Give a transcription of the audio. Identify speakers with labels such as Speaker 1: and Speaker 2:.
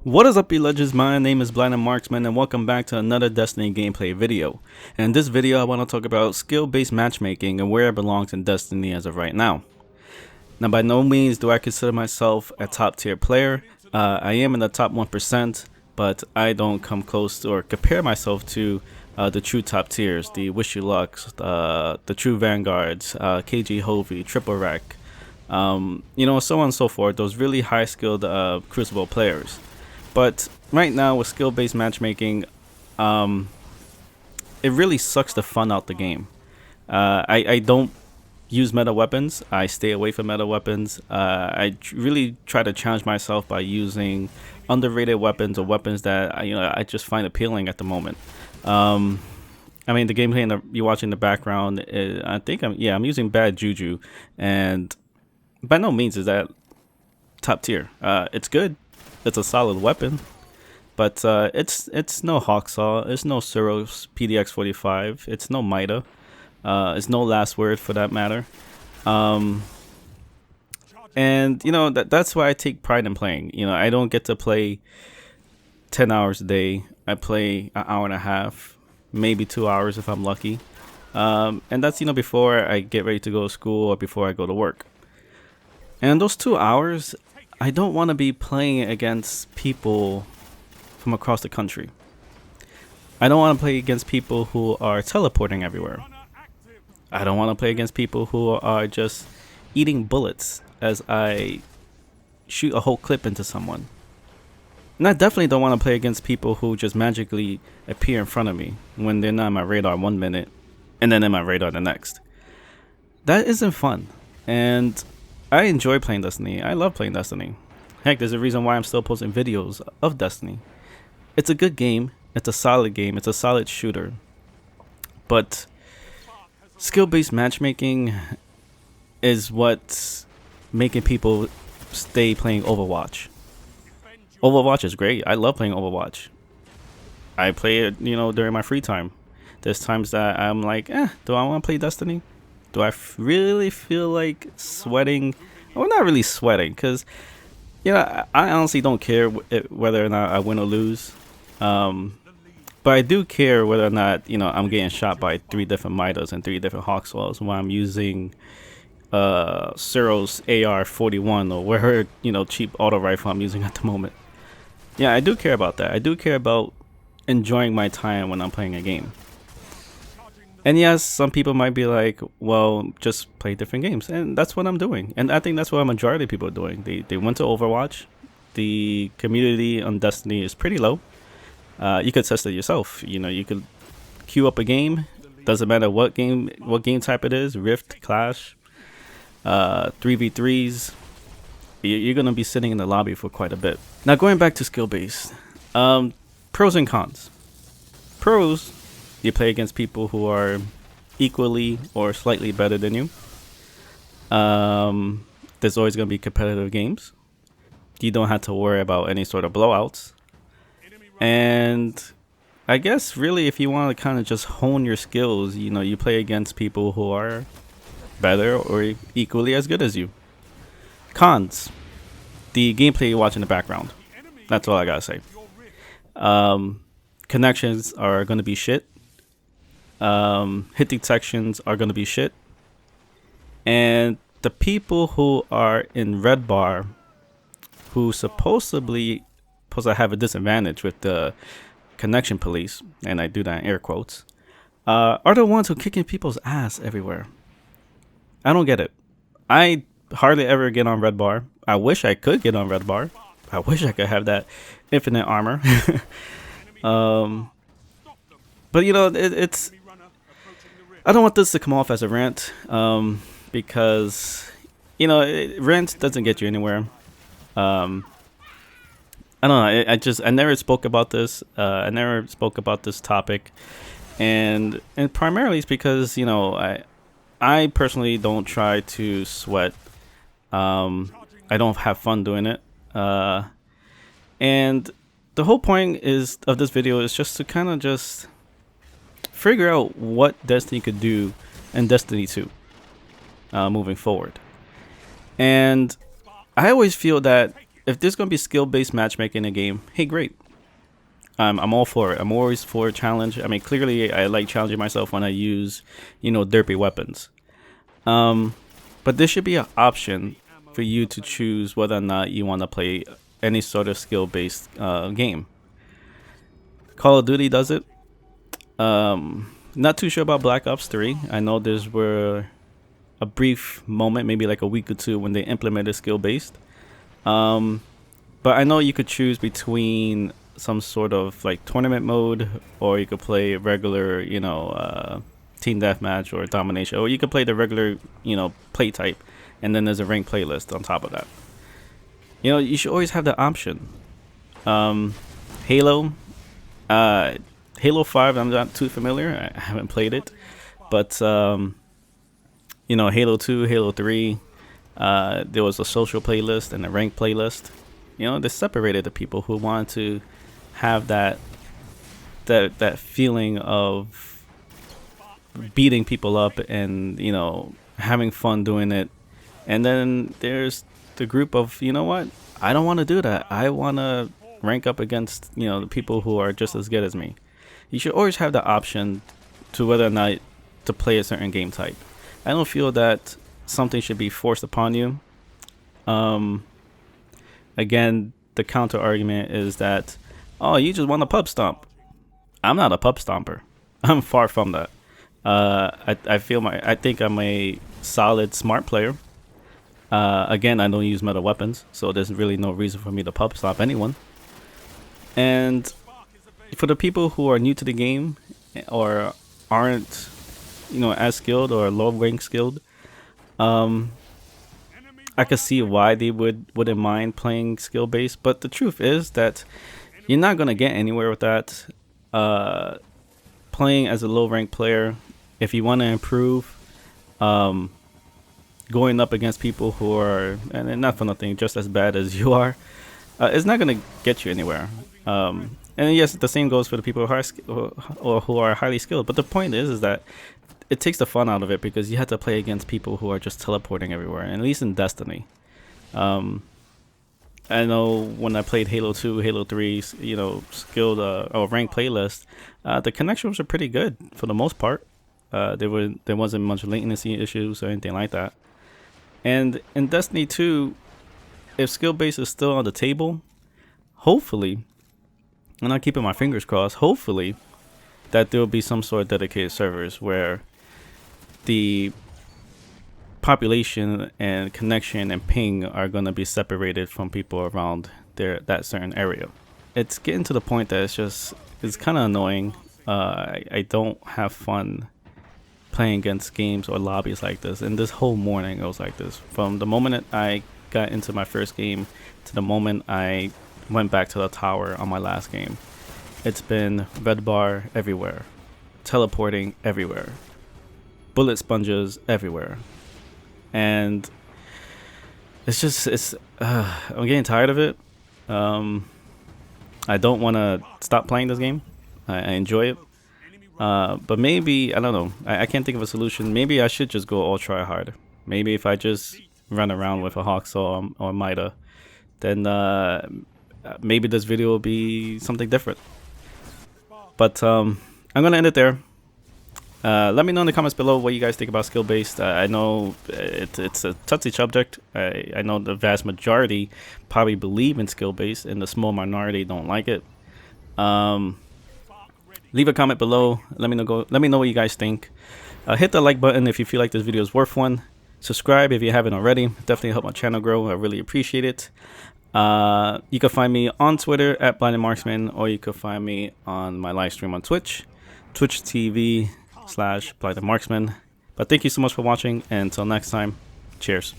Speaker 1: What is up, you legends? My name is BlindedMarksman and welcome back to another Destiny gameplay video. And in this video I want to talk about skill-based matchmaking and where it belongs in Destiny as of right now. Now, by no means do I consider myself a top tier player. I am in the top 1%, but I don't come close to or compare myself to the true top tiers, the Wishy Lux, the true Vanguards, KG Hovey, Triple Wreck, so on and so forth, those really high skilled Crucible players. But right now with skill-based matchmaking, it really sucks the fun out the game. I don't use meta weapons. I stay away from meta weapons. I really try to challenge myself by using underrated weapons or weapons that I just find appealing at the moment. I mean, the gameplay you're watching in the background, I think I'm using Bad Juju, and by no means is that top tier. It's good. It's a solid weapon, but it's no Hawksaw, it's no Suros PDX-45, it's no Mida, it's no Last Word for that matter. And that's why I take pride in playing. I don't get to play 10 hours a day. I play an hour and a half, maybe 2 hours if I'm lucky. And that's before I get ready to go to school or before I go to work. And those 2 hours, I don't want to be playing against people from across the country. I don't want to play against people who are teleporting everywhere. I don't want to play against people who are just eating bullets as I shoot a whole clip into someone. And I definitely don't want to play against people who just magically appear in front of me when they're not on my radar 1 minute and then in my radar the next. That isn't fun. And I enjoy playing Destiny. I love playing Destiny. Heck, there's a reason why I'm still posting videos of Destiny. It's a good game. It's a solid game. It's a solid shooter. But skill-based matchmaking is what's making people stay playing Overwatch. Overwatch is great. I love playing Overwatch. I play it, during my free time. There's times that I'm like, do I want to play Destiny? Do I really feel like sweating? Well, not really sweating, because I honestly don't care whether or not I win or lose. But I do care whether or not I'm getting shot by 3 different Midas and 3 different Hawksaws while I'm using Suros AR-41 or whatever cheap auto rifle I'm using at the moment. Yeah, I do care about that. I do care about enjoying my time when I'm playing a game. And yes, some people might be like, well, just play different games. And that's what I'm doing. And I think that's what a majority of people are doing. They went to Overwatch. The community on Destiny is pretty low. You could test it yourself. You could queue up a game. Doesn't matter what game type it is. Rift, Clash, 3v3s. You're going to be sitting in the lobby for quite a bit. Now, going back to skill-based. Pros and cons. Pros. You play against people who are equally or slightly better than you. There's always going to be competitive games. You don't have to worry about any sort of blowouts. And I guess really if you want to kind of just hone your skills, you play against people who are better or equally as good as you. Cons. The gameplay you watch in the background. That's all I gotta say. Connections are going to be shit. Hit detections are going to be shit, and the people who are in red bar, who supposedly have a disadvantage with the connection police, and I do that in air quotes, are the ones who kicking people's ass everywhere. I don't get it. I hardly ever get on red bar. I wish I could get on red bar. I wish I could have that infinite armor. But it's I don't want this to come off as a rant, because rant doesn't get you anywhere. I don't know. I never spoke about this. I never spoke about this topic, and primarily it's because I personally don't try to sweat. I don't have fun doing it. And the whole point of this video is just to kind of just figure out what Destiny could do in Destiny 2 moving forward. And I always feel that if there's gonna be skill-based matchmaking in a game, hey, great. I'm all for it. I'm always for a challenge. I mean, clearly, I like challenging myself when I use, derpy weapons. But there should be an option for you to choose whether or not you want to play any sort of skill-based game. Call of Duty does it. Not too sure about Black Ops 3. I know there's were a brief moment, maybe like a week or two, when they implemented skill-based. But I know you could choose between some sort of like tournament mode, or you could play regular, team deathmatch or domination, or you could play the regular, play type, and then there's a ranked playlist on top of that. You should always have the option. Halo, Halo 5, I'm not too familiar. I haven't played it, but Halo 2, Halo 3, there was a social playlist and a ranked playlist. They separated the people who wanted to have that feeling of beating people up and having fun doing it. And then there's the group of, I don't want to do that. I want to rank up against the people who are just as good as me. You should always have the option to whether or not to play a certain game type. I don't feel that something should be forced upon you. Again, the counter argument is that, oh, you just want a pub stomp. I'm not a pub stomper. I'm far from that. I think I'm a solid smart player. Again, I don't use meta weapons, so there's really no reason for me to pub stomp anyone. And for the people who are new to the game or aren't, as skilled or low rank skilled, I could see why they wouldn't mind playing skill based. But the truth is that you're not gonna get anywhere with that. Playing as a low rank player, if you want to improve, going up against people who are, and not for nothing, just as bad as you are, it's not gonna get you anywhere. And yes, the same goes for the people who are highly skilled. But the point is that it takes the fun out of it, because you have to play against people who are just teleporting everywhere. And at least in Destiny, I know when I played Halo 2, Halo 3, skilled or ranked playlist, the connections were pretty good for the most part. There wasn't much latency issues or anything like that. And in Destiny 2, if skill base is still on the table, hopefully, and I'm keeping my fingers crossed, hopefully that there will be some sort of dedicated servers where the population and connection and ping are going to be separated from people around that certain area. It's getting to the point that it's kind of annoying. I don't have fun playing against games or lobbies like this, and this whole morning it was like this. From the moment I got into my first game to the moment I went back to the tower on my last game, it's been red bar everywhere, teleporting everywhere, bullet sponges everywhere, and I'm getting tired of it. I don't want to stop playing this game. I enjoy it, but maybe, I don't know, I can't think of a solution. Maybe I should just go all try hard. Maybe if I just run around with a Hawksaw or Mida, then maybe this video will be something different. But I'm gonna end it there. Let me know in the comments below what you guys think about skill based. I know it's a touchy subject. I know the vast majority probably believe in skill based, and the small minority don't like it. Leave a comment below. Let me know what you guys think. Hit the like button if you feel like this video is worth one. Subscribe if you haven't already. Definitely help my channel grow. I really appreciate it. You can find me on Twitter at BlindedMarksman, or you can find me on my live stream on Twitch TV/BlindedMarksman. But thank you so much for watching, and until next time, cheers.